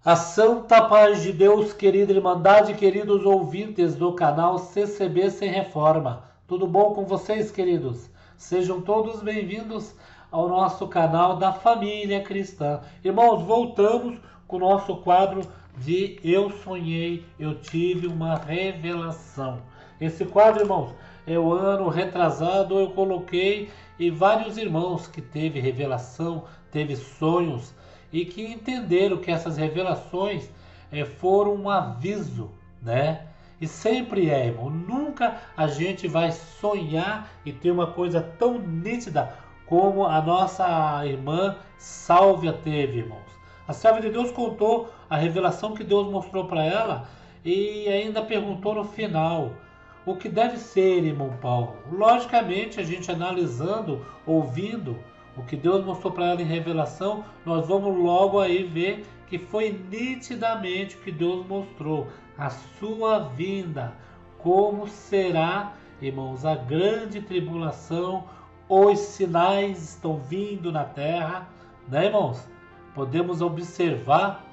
A santa paz de Deus, querida Irmandade, queridos ouvintes do canal CCB Sem Reforma. Tudo bom com vocês, queridos? Sejam todos bem-vindos ao nosso canal da Família Cristã. Irmãos, voltamos com o nosso quadro de Eu Sonhei, Eu Tive uma Revelação. Esse quadro, irmãos, é o ano retrasado, eu coloquei e vários irmãos que teve revelação, teve sonhos, e que entenderam que essas revelações foram um aviso, né? E sempre irmão, nunca a gente vai sonhar e ter uma coisa tão nítida como a nossa irmã Sálvia teve, irmãos. A Sálvia de Deus contou a revelação que Deus mostrou para ela e ainda perguntou no final: o que deve ser, irmão Paulo? Logicamente, a gente analisando, ouvindo o que Deus mostrou para ela em revelação, nós vamos logo aí ver que foi nitidamente o que Deus mostrou, a sua vinda, como será, irmãos, a grande tribulação, os sinais estão vindo na terra, né, irmãos? Podemos observar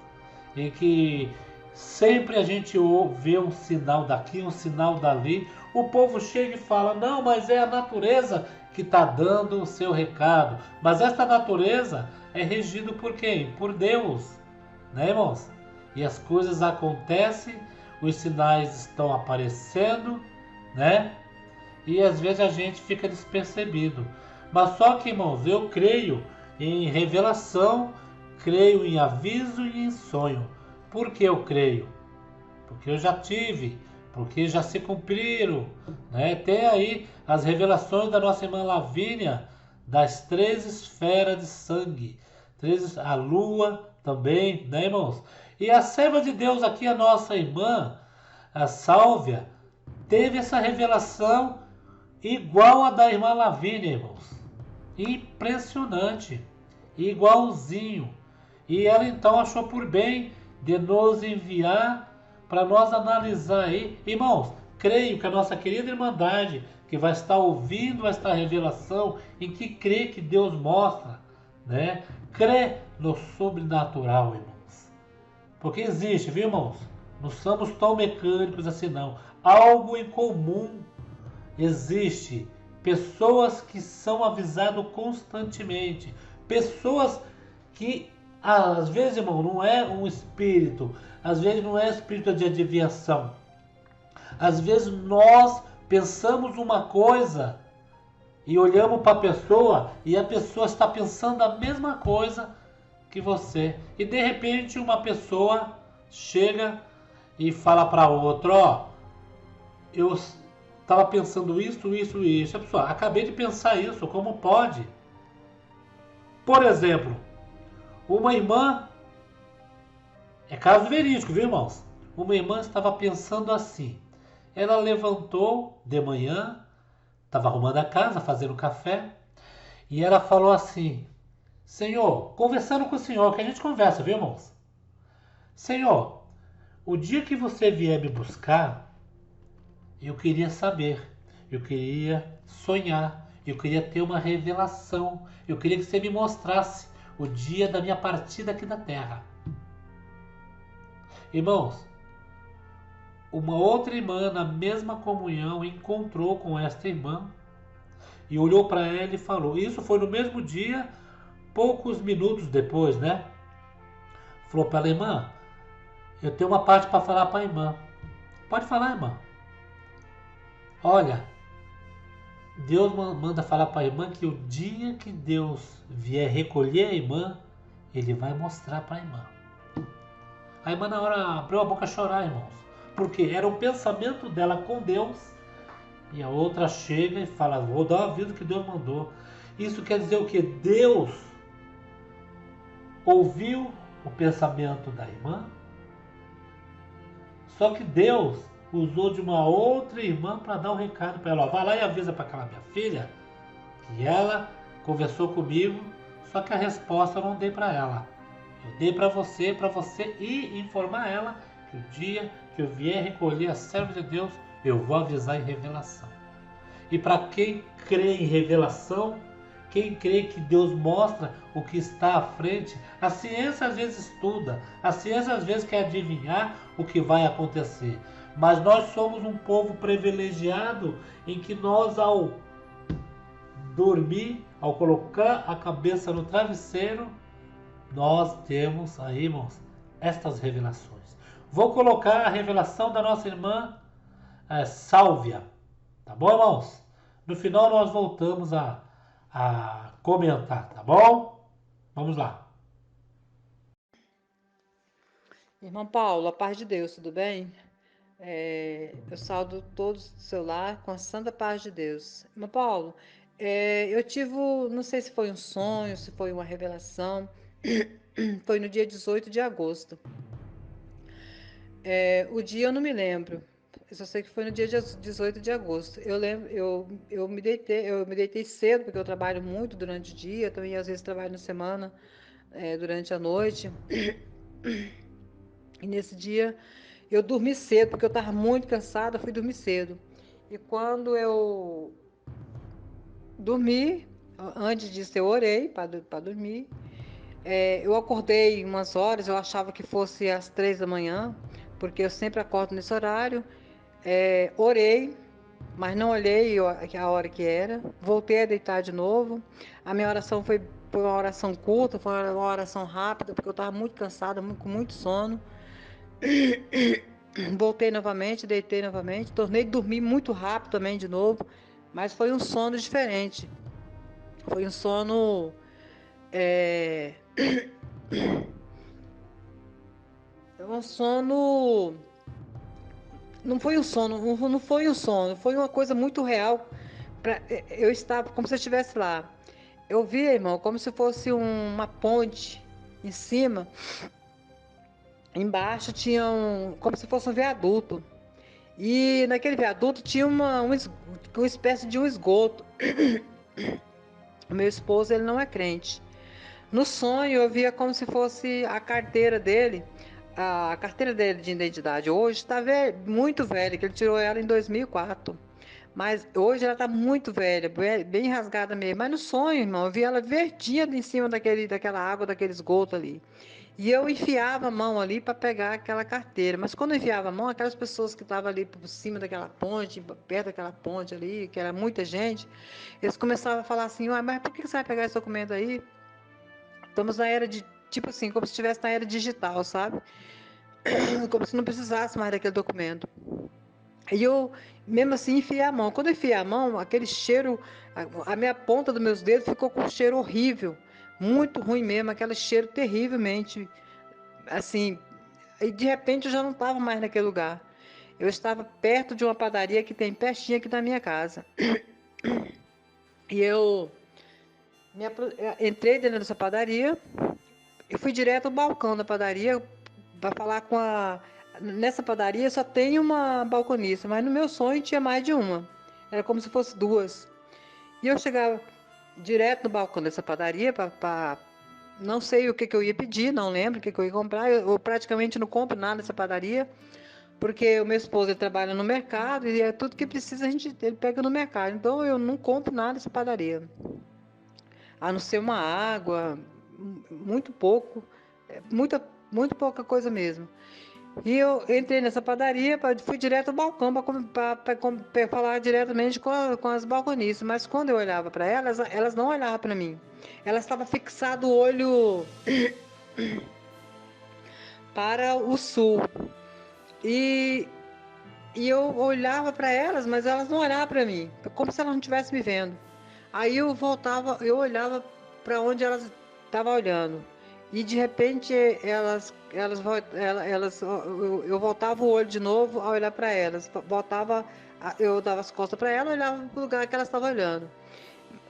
em que sempre a gente vê um sinal daqui, um sinal dali, o povo chega e fala: não, mas é a natureza que está dando o seu recado. Mas esta natureza é regida por quem? Por Deus, né, irmãos? E as coisas acontecem, os sinais estão aparecendo, né? E às vezes a gente fica despercebido. Mas só que, irmãos, eu creio em revelação, creio em aviso e em sonho. Por que eu creio? Porque eu já tive, porque já se cumpriram, né? Tem aí as revelações da nossa irmã Lavínia, das 3 esferas de sangue, a lua também, né, irmãos? E a serva de Deus aqui, a nossa irmã, a Sálvia, teve essa revelação igual a da irmã Lavínia, irmãos. Impressionante, igualzinho. E ela então achou por bem de nos enviar para nós analisar aí. Irmãos, creio que a nossa querida Irmandade, que vai estar ouvindo esta revelação, em que crê que Deus mostra, né? Crê no sobrenatural, irmãos. Porque existe, viu, irmãos? Não somos tão mecânicos assim, não. Algo em comum existe. Pessoas que são avisadas constantemente. Pessoas que, às vezes, irmão, não é um espírito. Às vezes não é espírito de adivinhação. Às vezes nós pensamos uma coisa e olhamos para a pessoa e a pessoa está pensando a mesma coisa que você. E de repente uma pessoa chega e fala para outra: ó, eu estava pensando isso. A pessoa: acabei de pensar isso, como pode? Por exemplo, uma irmã, é caso verídico, viu, irmãos? Uma irmã estava pensando assim. Ela levantou de manhã, estava arrumando a casa, fazendo café, e ela falou assim: Senhor, conversando com o Senhor, que a gente conversa, viu, irmãos? Senhor, o dia que você vier me buscar, eu queria saber, eu queria sonhar, eu queria ter uma revelação, eu queria que você me mostrasse o dia da minha partida aqui da terra. Irmãos, uma outra irmã na mesma comunhão encontrou com esta irmã e olhou para ela e falou, isso foi no mesmo dia, poucos minutos depois, né? Falou para ela: irmã, eu tenho uma parte para falar para a irmã. Pode falar, irmã. Olha, Deus manda falar para a irmã que o dia que Deus vier recolher a irmã, Ele vai mostrar para a irmã. A irmã na hora abriu a boca a chorar, irmãos. Porque era o pensamento dela com Deus. E a outra chega e fala: vou dar o aviso que Deus mandou. Isso quer dizer o que? Deus ouviu o pensamento da irmã. Só que Deus usou de uma outra irmã para dar um recado para ela. Ó, vai lá e avisa para aquela minha filha que ela conversou comigo, só que a resposta eu não dei para ela. Eu dei para você ir informar ela que o dia que eu vier recolher a serva de Deus, eu vou avisar em revelação. E para quem crê em revelação, Quem crê que Deus mostra o que está à frente, a ciência às vezes estuda, a ciência às vezes quer adivinhar o que vai acontecer. Mas nós somos um povo privilegiado em que nós, ao dormir, ao colocar a cabeça no travesseiro, nós temos aí, irmãos, estas revelações. Vou colocar a revelação da nossa irmã Sálvia. Tá bom, irmãos? No final nós voltamos a comentar, tá bom? Vamos lá. Irmão Paulo, a paz de Deus, tudo bem? Eu saúdo todos do seu lar com a santa paz de Deus. Irmão Paulo, eu tive, não sei se foi um sonho, se foi uma revelação, foi no dia 18 de agosto. O dia eu não me lembro, eu só sei que foi no dia 18 de agosto. Eu lembro, eu me deitei cedo, porque eu trabalho muito durante o dia, também às vezes trabalho na semana, durante a noite. E nesse dia eu dormi cedo, porque eu estava muito cansada, fui dormir cedo. E quando eu dormi, antes disso eu orei para dormir. Eu acordei umas horas, eu achava que fosse às 3 da manhã, porque eu sempre acordo nesse horário. Orei, mas não olhei a hora que era. Voltei a deitar de novo. A minha oração foi uma oração curta, foi uma oração rápida, porque eu estava muito cansada, com muito sono. Voltei novamente, deitei novamente, tornei dormir muito rápido também de novo, mas foi um sono diferente. Foi um sono. É... um sono. Não foi um sono, não foi um sono, foi uma coisa muito real. Eu estava como se eu estivesse lá. Eu vi, irmão, como se fosse uma ponte em cima. Embaixo tinha como se fosse um viaduto. E naquele viaduto tinha uma espécie de um esgoto. O meu esposo, ele não é crente. No sonho, eu via como se fosse a carteira dele, de identidade. Hoje está muito velha, que ele tirou ela em 2004. Mas hoje ela está muito velha, bem rasgada mesmo. Mas no sonho, irmão, eu vi ela verdinha em cima daquela água, daquele esgoto ali. E eu enfiava a mão ali para pegar aquela carteira. Mas quando eu enfiava a mão, aquelas pessoas que estavam ali por cima daquela ponte, perto daquela ponte ali, que era muita gente, eles começavam a falar assim: "Ué, mas por que você vai pegar esse documento aí? Estamos na era de, tipo assim, como se estivesse na era digital, sabe? Como se não precisasse mais daquele documento." E eu, mesmo assim, enfiei a mão. Quando eu enfiei a mão, aquele cheiro, a minha ponta dos meus dedos ficou com um cheiro horrível. Muito ruim mesmo, aquele cheiro terrivelmente, assim. E de repente eu já não estava mais naquele lugar. Eu estava perto de uma padaria que tem pertinho aqui da minha casa. E eu entrei dentro dessa padaria e fui direto ao balcão da padaria para falar com a. Nessa padaria só tem uma balconista, mas no meu sonho tinha mais de uma. Era como se fosse duas. E eu chegava direto no balcão dessa padaria para. Não sei o que eu ia pedir, não lembro o que eu ia comprar. Eu praticamente não compro nada nessa padaria, porque o meu esposo ele trabalha no mercado e é tudo que precisa ele pega no mercado. Então eu não compro nada nessa padaria, a não ser uma água, muito pouco, muito pouca coisa mesmo. E eu entrei nessa padaria, fui direto ao balcão para falar diretamente com as balconistas. Mas quando eu olhava para elas não olhavam para mim. Elas estavam fixado o olho para o sul. E, e eu olhava para elas, mas elas não olhavam para mim, como se elas não estivessem me vendo. Aí eu voltava, eu olhava para onde elas estavam olhando. E de repente eu voltava o olho de novo a olhar para elas. Eu dava as costas para elas, olhava para o lugar que elas estavam olhando.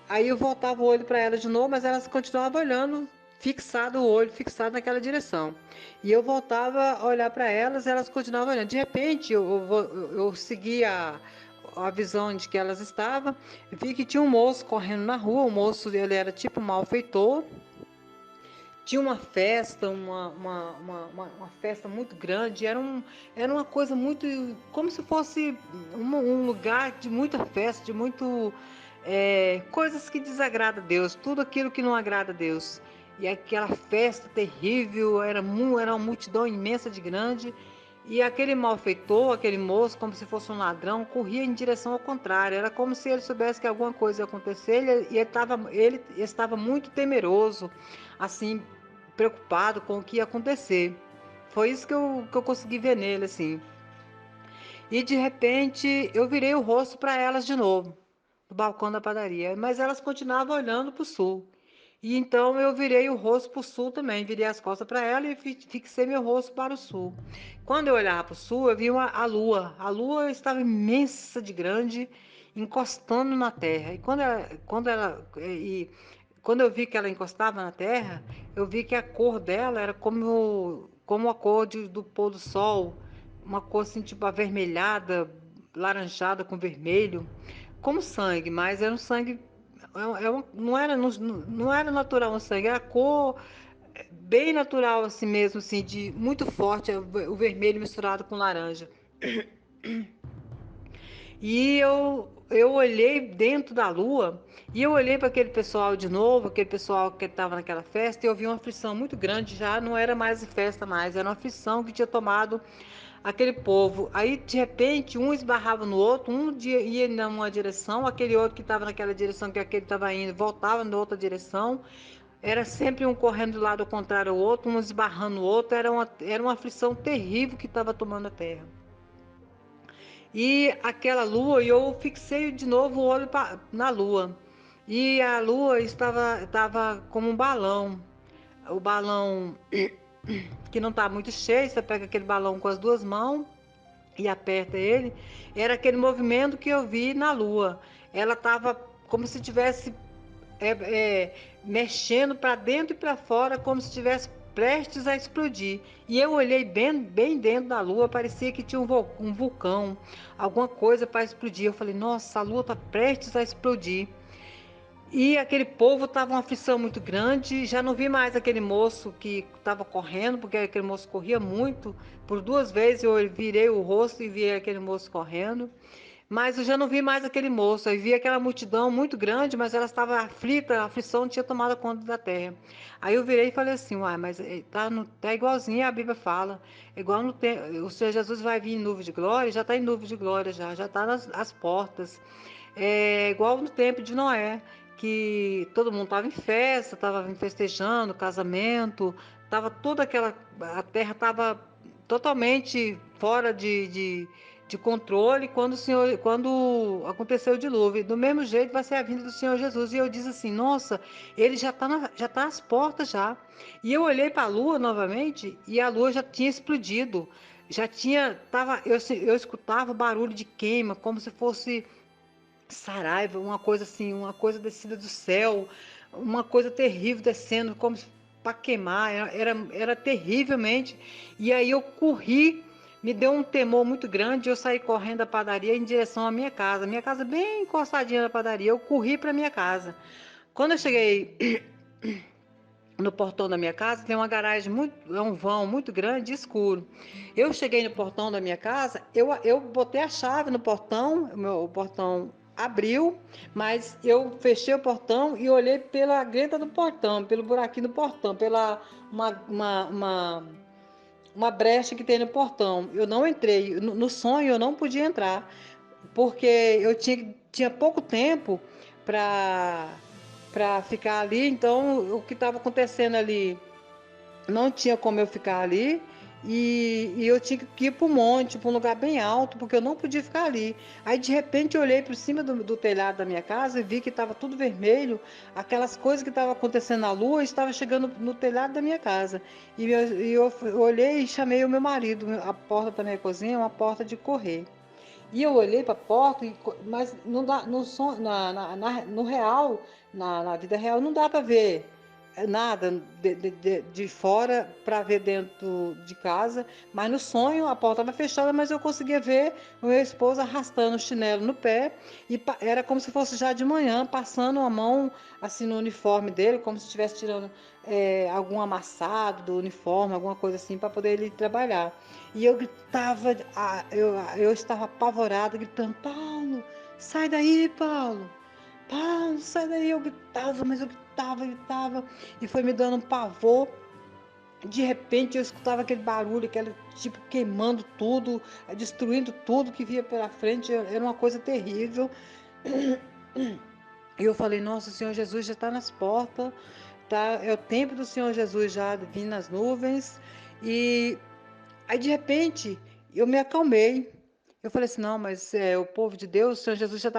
Aí eu voltava o olho para elas de novo, mas elas continuavam olhando, fixado o olho, fixado naquela direção. E eu voltava a olhar para elas, elas continuavam olhando. De repente eu seguia a visão de que elas estavam, vi que tinha um moço correndo na rua. O moço, ele era tipo um malfeitor. Tinha uma festa, uma festa muito grande. Era uma coisa muito, como se fosse um lugar de muita festa, de muito coisas que desagradam a Deus, tudo aquilo que não agrada a Deus. E aquela festa terrível, era uma multidão imensa de grande, e aquele malfeitor, aquele moço, como se fosse um ladrão, corria em direção ao contrário. Era como se ele soubesse que alguma coisa ia acontecer, ele estava muito temeroso, assim, preocupado com o que ia acontecer. Foi isso que eu consegui ver nele, assim. E de repente eu virei o rosto para elas de novo, do balcão da padaria, mas elas continuavam olhando para o sul. E então eu virei o rosto para o sul também, virei as costas para ela e fixei meu rosto para o sul. Quando eu olhava para o sul, eu vi a lua. A lua estava imensa de grande, encostando na terra. Quando eu vi que ela encostava na terra, eu vi que a cor dela era como a cor do pôr do sol, uma cor assim, tipo avermelhada, laranjada com vermelho, como sangue, mas era um sangue, não era natural um sangue, era cor bem natural assim mesmo, assim, de muito forte, o vermelho misturado com laranja. E eu olhei dentro da lua e eu olhei para aquele pessoal de novo, aquele pessoal que estava naquela festa, e eu vi uma aflição muito grande, já não era mais festa mais, era uma aflição que tinha tomado aquele povo. Aí, de repente, um esbarrava no outro, ia numa direção, aquele outro que estava naquela direção que aquele estava indo, voltava na outra direção. Era sempre um correndo do lado contrário ao outro, um esbarrando o outro. Era uma aflição terrível que estava tomando a terra. E aquela lua, eu fixei de novo o olho na lua. E a lua estava como um balão. O balão que não está muito cheio, você pega aquele balão com as duas mãos e aperta ele, era aquele movimento que eu vi na lua. Ela estava como se tivesse é, é, mexendo para dentro e para fora, como se estivesse prestes a explodir. E eu olhei bem dentro da lua, parecia que tinha um vulcão, alguma coisa para explodir. Eu falei, nossa, a lua está prestes a explodir. E aquele povo estava uma aflição muito grande. Já não vi mais aquele moço que estava correndo, porque aquele moço corria muito. Por duas vezes eu virei o rosto e vi aquele moço correndo. Mas eu já não vi mais aquele moço. Eu vi aquela multidão muito grande, mas ela estava aflita, a aflição tinha tomado conta da terra. Aí eu virei e falei assim, uai, mas tá igualzinho a Bíblia fala. Igual no tempo, o Senhor Jesus vai vir em nuvem de glória, já está em nuvem de glória, já está nas portas. É igual no tempo de Noé, que todo mundo estava em festa, estava festejando, casamento, estava toda aquela. A terra estava totalmente fora de controle quando aconteceu o dilúvio. Do mesmo jeito vai ser a vinda do Senhor Jesus. E eu disse assim, nossa, ele já tá às portas já. E eu olhei para a lua novamente e a lua já tinha explodido. Já tinha, eu escutava barulho de queima, como se fosse Saraiva, uma coisa assim, uma coisa descida do céu, uma coisa terrível descendo, como para queimar, era terrivelmente. E aí eu corri, me deu um temor muito grande, eu saí correndo da padaria em direção à minha casa bem encostadinha na padaria, eu corri para minha casa. Quando eu cheguei no portão da minha casa, tem uma garagem é um vão muito grande e escuro. Eu cheguei no portão da minha casa, eu botei a chave no portão, o portão abriu, mas eu fechei o portão e olhei pela greta do portão, pelo buraquinho do portão, pela uma brecha que tem no portão. Eu não entrei, no sonho eu não podia entrar, porque eu tinha pouco tempo para ficar ali, então o que estava acontecendo ali não tinha como eu ficar ali e eu tinha que ir para um monte, para um lugar bem alto, porque eu não podia ficar ali. Aí de repente eu olhei para cima do telhado da minha casa e vi que estava tudo vermelho, aquelas coisas que estavam acontecendo na lua estava chegando no telhado da minha casa. Eu olhei e chamei o meu marido. A porta da minha cozinha é uma porta de correr. E eu olhei para a porta, mas não dá, no real, na vida real, não dá para ver nada de fora para ver dentro de casa, mas no sonho a porta estava fechada, mas eu conseguia ver o meu esposo arrastando o chinelo no pé e era como se fosse já de manhã, passando a mão assim no uniforme dele, como se estivesse tirando algum amassado do uniforme, alguma coisa assim, para poder ele trabalhar. E eu gritava, eu estava apavorada, gritando, Paulo, sai daí, Paulo. pá, sai daí, eu gritava, mas eu gritava, e foi me dando um pavor. De repente eu escutava aquele barulho, aquele tipo queimando tudo, destruindo tudo que via pela frente, era uma coisa terrível. E eu falei, nossa, o Senhor Jesus já está nas portas, tá? É o tempo do Senhor Jesus já vindo nas nuvens. E aí de repente eu me acalmei. Eu falei assim, não, mas o povo de Deus, o Senhor Jesus já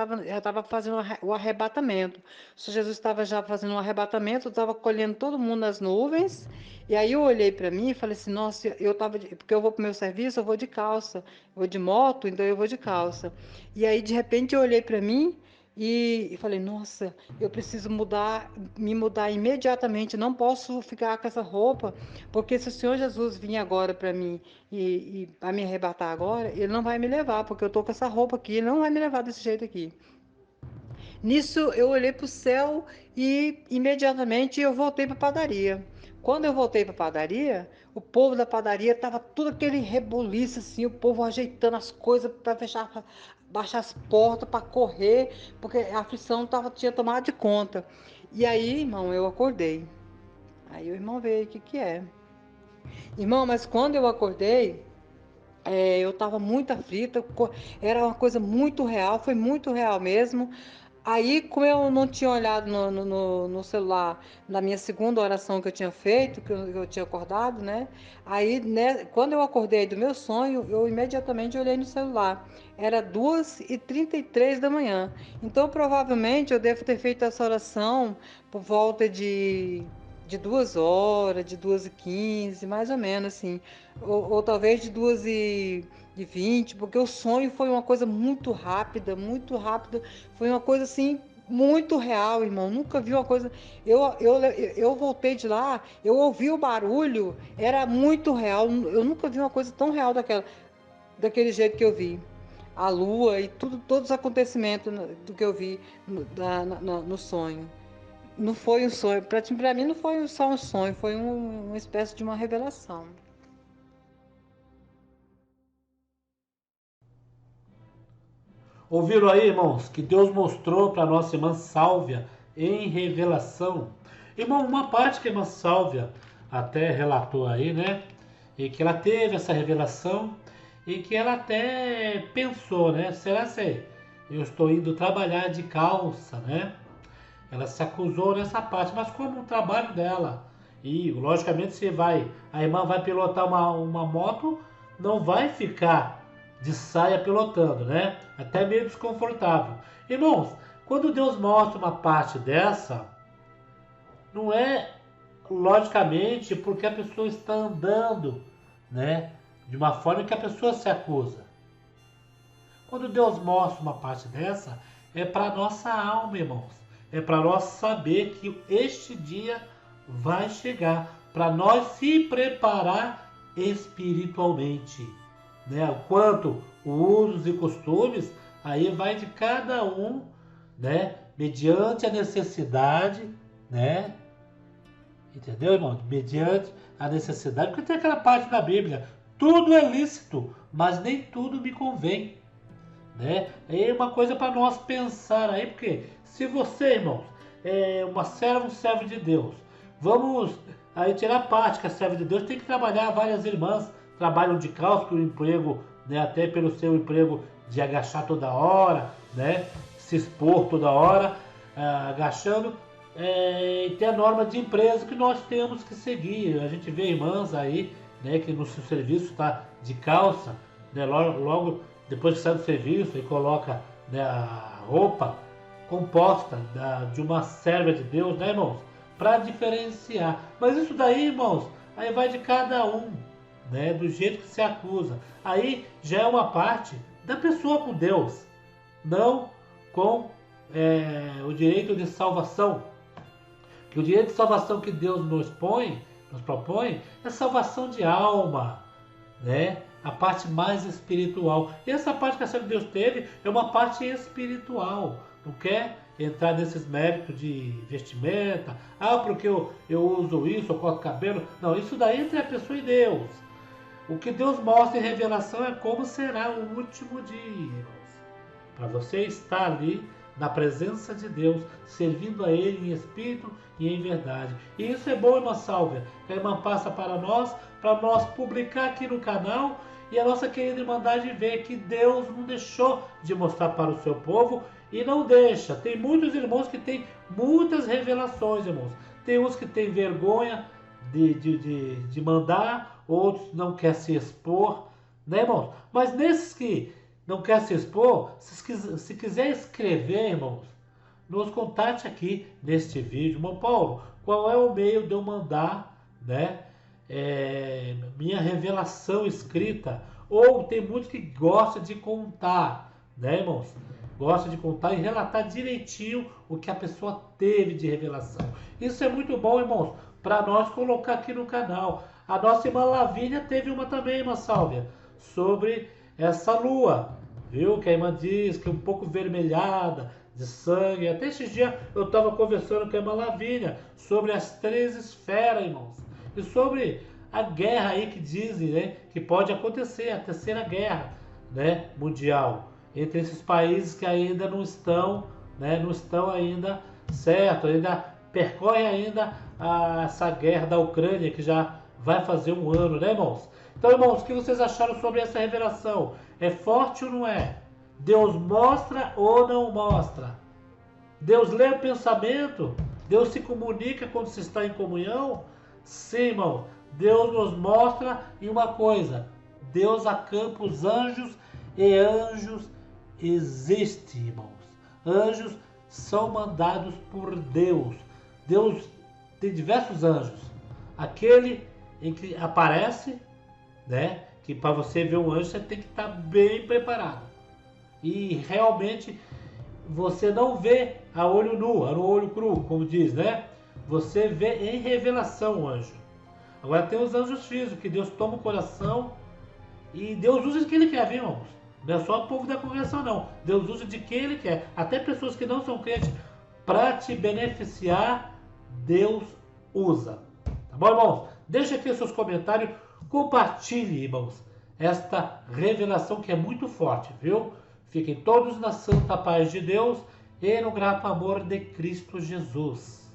tava fazendo o arrebatamento. O Senhor Jesus estava já fazendo um arrebatamento, estava colhendo todo mundo nas nuvens. E aí eu olhei para mim e falei assim, nossa, porque eu vou para o meu serviço, eu vou de calça. Eu vou de moto, então eu vou de calça. E aí de repente eu olhei para mim e falei, nossa, eu preciso me mudar imediatamente, não posso ficar com essa roupa, porque se o Senhor Jesus vir agora para mim e vai me arrebatar agora, ele não vai me levar, porque eu tô com essa roupa aqui, ele não vai me levar desse jeito aqui. Nisso eu olhei para o céu e imediatamente eu voltei para a padaria. Quando eu voltei para a padaria, o povo da padaria estava tudo aquele rebuliço assim, o povo ajeitando as coisas para fechar, baixar as portas para correr, porque a aflição tinha tomado de conta. E aí, irmão, eu acordei. Aí o irmão veio, o que que é? Irmão, mas quando eu acordei, eu estava muito aflita, era uma coisa muito real, foi muito real mesmo. Aí, como eu não tinha olhado no celular na minha segunda oração que eu tinha feito, que eu tinha acordado, né? Aí, né, quando eu acordei do meu sonho, eu imediatamente olhei no celular. Era 2h33 da manhã. Então, provavelmente, eu devo ter feito essa oração por volta de 2 horas, de 2h15, mais ou menos assim. Ou talvez de 2h20, porque o sonho foi uma coisa muito rápida, muito rápida. Foi uma coisa assim muito real, irmão. Nunca vi uma coisa. Eu voltei de lá, eu ouvi o barulho, era muito real. Eu nunca vi uma coisa tão real daquele jeito que eu vi. A lua e tudo, todos os acontecimentos do que eu vi no sonho. Não foi um sonho, para mim não foi só um sonho, foi uma espécie de uma revelação. Ouviram aí, irmãos, que Deus mostrou para nossa irmã Sálvia em revelação. Irmão, uma parte que a irmã Sálvia até relatou aí, né? E que ela teve essa revelação e que ela até pensou, né? Será que eu estou indo trabalhar de calça, né? Ela se acusou nessa parte, mas como o trabalho dela. E, logicamente, a irmã vai pilotar uma moto, não vai ficar de saia pilotando, né? Até meio desconfortável. Irmãos, quando Deus mostra uma parte dessa, não é logicamente porque a pessoa está andando, né? De uma forma que a pessoa se acusa. Quando Deus mostra uma parte dessa, é para nossa alma, irmãos. É para nós saber que este dia vai chegar, para nós se preparar espiritualmente, né? Quanto usos e costumes, aí vai de cada um, né? Mediante a necessidade, né? Entendeu, irmão? Mediante a necessidade, porque tem aquela parte da Bíblia, tudo é lícito, mas nem tudo me convém, né? É uma coisa para nós pensar aí, porque se você, irmãos, é um servo de Deus, vamos aí tirar parte que a serva de Deus tem que trabalhar, várias irmãs trabalham de calça, que o emprego, né, até pelo seu emprego de agachar toda hora, né, se expor toda hora, agachando, e tem a norma de empresa que nós temos que seguir. A gente vê irmãs aí, né, que no seu serviço está de calça, né, logo depois que sai do serviço e coloca, né, a roupa composta de uma serva de Deus, né, irmãos? Para diferenciar. Mas isso daí, irmãos, aí vai de cada um, né, do jeito que se acusa. Aí já é uma parte da pessoa com Deus, não com o direito de salvação. Que o direito de salvação que Deus nos propõe, é salvação de alma, né? A parte mais espiritual. E essa parte que a Senhora de Deus teve é uma parte espiritual. Não quer entrar nesses méritos de vestimenta. Porque eu uso isso, eu corto cabelo. Não, isso daí é entre a pessoa e Deus. O que Deus mostra em revelação é como será o último dia, irmãos. Para você estar ali, na presença de Deus, servindo a Ele em espírito e em verdade. E isso é bom, irmã Sálvia, que a irmã passa para nós publicar aqui no canal, e a nossa querida Irmandade vê que Deus não deixou de mostrar para o seu povo e não deixa. Tem muitos irmãos que têm muitas revelações, irmãos. Tem uns que têm vergonha de mandar, outros não querem se expor, né, irmãos? Mas nesses que não querem se expor, se quiser escrever, irmãos, nos contate aqui neste vídeo. Irmão Paulo, qual é o meio de eu mandar, né, minha revelação escrita? Ou tem muitos que gostam de contar, né, irmãos? Gosta de contar e relatar direitinho o que a pessoa teve de revelação. Isso é muito bom, irmãos, para nós colocar aqui no canal. A nossa irmã Lavínia teve uma também, irmã Sálvia, sobre essa lua, viu? Que a irmã diz que é um pouco vermelhada, de sangue. Até esse dia eu estava conversando com a irmã Lavínia sobre as 3 esferas, irmãos. E sobre a guerra aí que dizem, né, que pode acontecer, a terceira guerra, né, mundial, entre esses países que ainda não estão, né, não estão ainda certo, ainda percorre ainda essa guerra da Ucrânia, que já vai fazer um ano, né, irmãos? Então, irmãos, o que vocês acharam sobre essa revelação? É forte ou não é? Deus mostra ou não mostra? Deus lê o pensamento? Deus se comunica quando se está em comunhão? Sim, irmão. Deus nos mostra, e uma coisa: Deus acampa os anjos, e anjos existem, irmãos. Anjos são mandados por Deus. Deus tem diversos anjos. Aquele em que aparece, né? Que para você ver um anjo você tem que estar bem preparado. E realmente você não vê a olho nu, a olho cru, como diz, né? Você vê em revelação o anjo. Agora tem os anjos físicos, que Deus toma o coração e Deus usa de quem Ele quer, viu, irmãos? Não é só o povo da congregação, não. Deus usa de quem Ele quer. Até pessoas que não são crentes, para te beneficiar, Deus usa. Tá bom, irmãos? Deixa aqui os seus comentários. Compartilhe, irmãos, esta revelação que é muito forte, viu? Fiquem todos na santa paz de Deus e no grato amor de Cristo Jesus.